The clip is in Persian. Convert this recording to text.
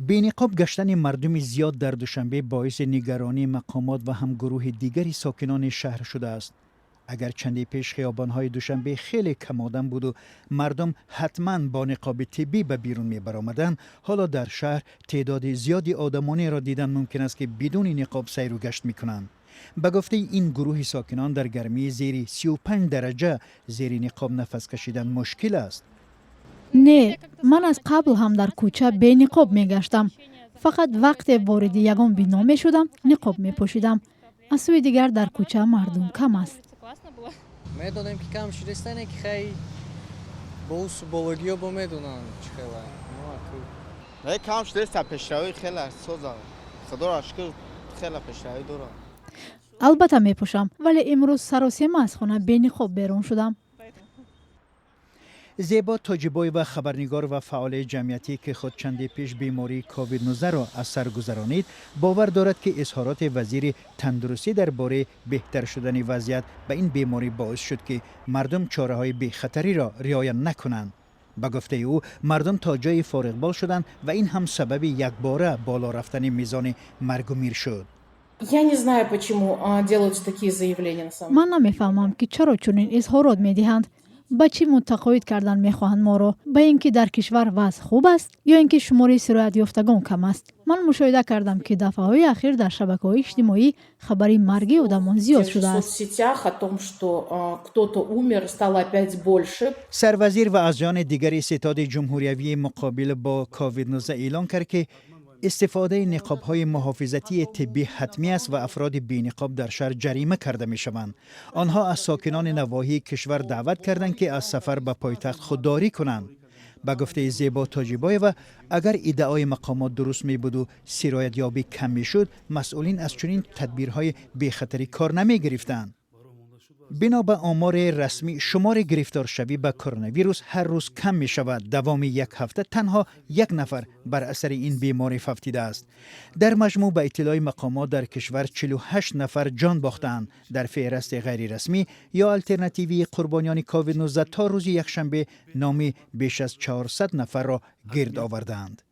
بی‌نقاب گشتن مردم زیاد در دوشنبه باعث نگرانی مقامات و هم گروه دیگری ساکنان شهر شده است. اگر چندی پیش خیابان‌های دوشنبه خیلی کم آدم بود و مردم حتما با نقاب طبی به بیرون می برآمدند، حالا در شهر تعداد زیادی آدمانی را دیدن ممکن است که بدون نقاب سیر و گشت می‌کنند. به گفته این گروه ساکنان در گرمی زیر 35 درجه زیر نقاب نفس کشیدن مشکل است. نه، من از قبل هم در کوچه بی نقاب می گشتم. فقط وقت وارد یگان بنا می شدم نقاب می پوشیدم. از سوی دیگر در کوچه مردم کم است. میدونم که کم شدستانه که خیلی با او سوبولوگیو با میدونن چه خیلی کم شدست پیشروی خیلی سوزه خدا را شکر خیلی پیشروی داره. البته می پوشم ولی امروز سراسیمه از خانه بی نقاب بیرون شدم. زیبا تاجبای و خبرنگار و فعال جمعیتی که خود چندی پیش بیماری کووید 19 را از سر گذرانید باور دارد که اظهارات وزیر تندرستی درباره بهتر شدن وضعیت به این بیماری باعث شد که مردم چاره‌های بی‌خطری را رعایت نکنند. به گفته او مردم تا جای فارغبال شدند و این هم سبب یکباره بالا رفتن میزان مرگ و میر شد. من نمیفهمم که چرا چنین اظهارات میدهند. به چی متقاعد کردن میخواهند ما را؟ به اینکه در کشور وضع خوب است یا اینکه شمار سرایت یافتگان کم است؟ من مشاهده کردم که دفعه‌های اخیر در شبکه‌های اجتماعی خبری مرگ آدمان زیاد شده است. سروزیر و از جان دیگر ستاد جمهوریوی مقابل با کووید 19 اعلان کرد که استفاده نقاب‌های محافظتی طبی حتمی است و افراد بی‌نقاب در شهر جریمه کرده می‌شوند. آنها از ساکنان نواحی کشور دعوت کردند که از سفر به پایتخت خودداری کنند. به گفته زیبا تاجیبایو اگر ادعای مقامات درست می بود و سرایت یابی کم می شد، مسئولین از چنین تدبیرهای بی‌خطری کار نمی گرفتند. بنا به آمار رسمی شمار گرفتار شوی به کرونا ویروس هر روز کم می شود. دوام یک هفته تنها 1 نفر بر اثر این بیماری فوتیده است. در مجموع به اطلاع مقامات در کشور 48 نفر جان باختند. در فهرست غیر رسمی یا الترناتیوی قربانیان کووید 19 تا روز یکشنبه نام بیش از 400 نفر را گرد آوردند.